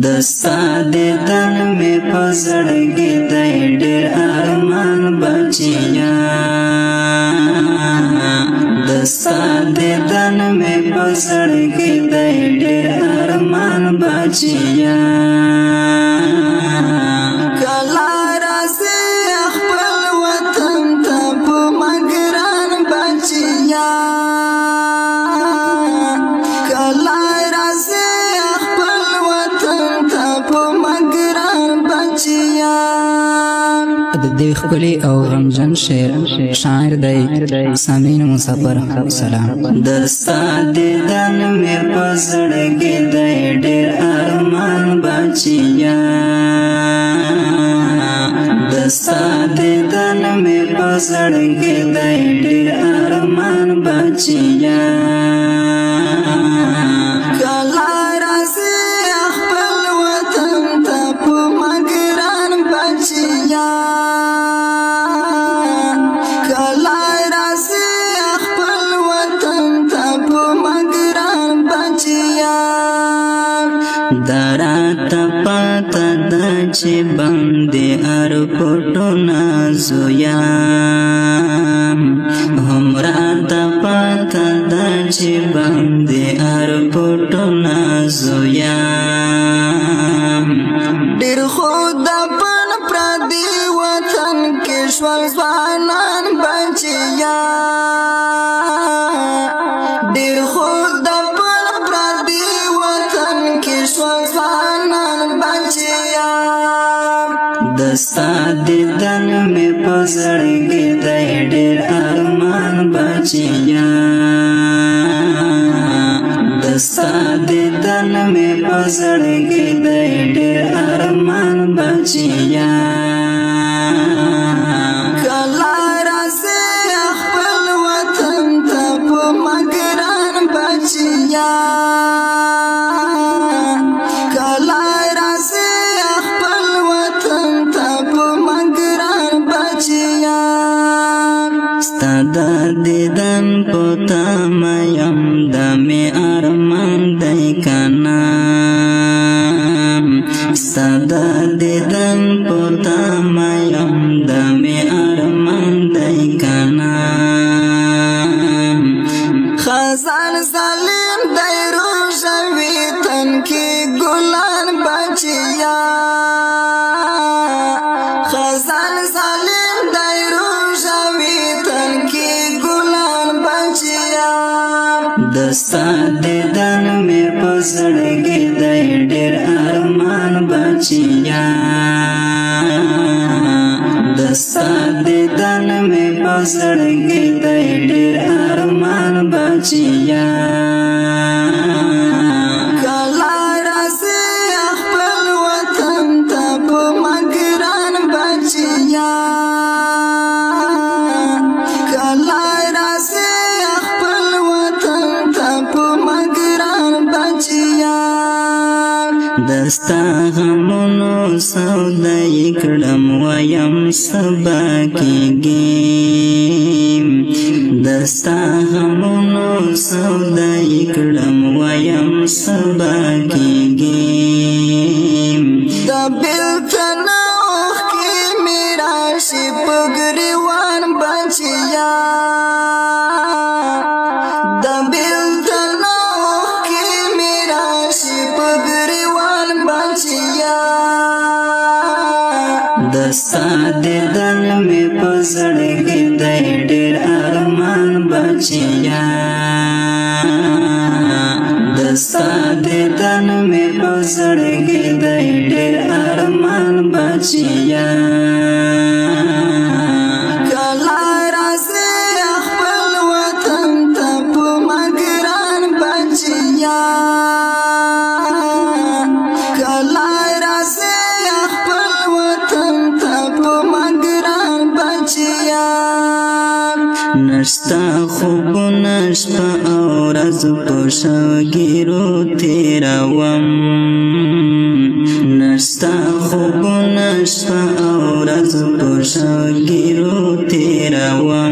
دستا دیدن می پزړګي دی ډېر ارمان بچیا دستا دیدن می پزړګي دی ډېر ارمان بچیا کلا راځي خپل وطن ته په مګران بچیا کلا راځي خپل وطن ته په مګران بچیا د دې خپلې او غمجن شعر شاعر دی سامعین مسافر سلام دستا دیدن مې په زړګي دی ډېر ارمان بچیا دستا دیدن مې په زړګي دی ډېر ارمان بچیا کلا راځي خپل وطن ته په مګران بچیا کلا راځي خپل وطن ته په مګران بچیا دراته پاته ده چې باندې ارپټونه زویم هم راته پاته ده چې باندې ارپټونه زویم ډېر خو د پن پردي وطن کې شول ځوانان بچیا ډېر خو د پن پردي وطن کې شول ځوانان بچیا دستا دیدن مې په زړګي دی ډېر ارمان بچیا دستا دیدن مې په زړګي دی ډېر ارمان بچیا کلا راځي خپل وطن ته په مګران بچیا کلا راځي خپل وطن ته په مګران بچیا ستا د دیدن په تمه یم د مې ارمان دی کنه ستا د دیدن په تمه یم د مې ارمان دی کنه خزان ظالم دی روژوي تن کې ګلان بچیا خزان ظالم دی روژوي تن کې ګلان بچیا دستا دیدن مې په زړګي دی ډېر ارمان بچیا دستا دیدن مې په زړګي دی ډېر ارمان بچیا کلا راځي خپل وطن ته په مګران بچیا کلا راځي خپل وطن ته په مګران بچیا دستا غمونو سودای کړم وایم سبا کېږي دستا غمونو سودای کړم وایم سبا کېږي د بېلتون اوښکې مې راشي په ګریوان بچیا د بېلتون اوښکې مې راشي په ګریوان بچیا دستا دیدن مې په زړګي دی ډېر ارمان بچیا دستا دیدن مې په زړګي دی ډېر ارمان بچیا کلا راځي خپل وطن ته په مګران بچیا کلا راځي خپل وطن ته په مګران بچیا نشتا خوبونه شپه او ورځ په شوګیرو تېروم نشتا خوبونه شپه او ورځ په شوګیرو تېروم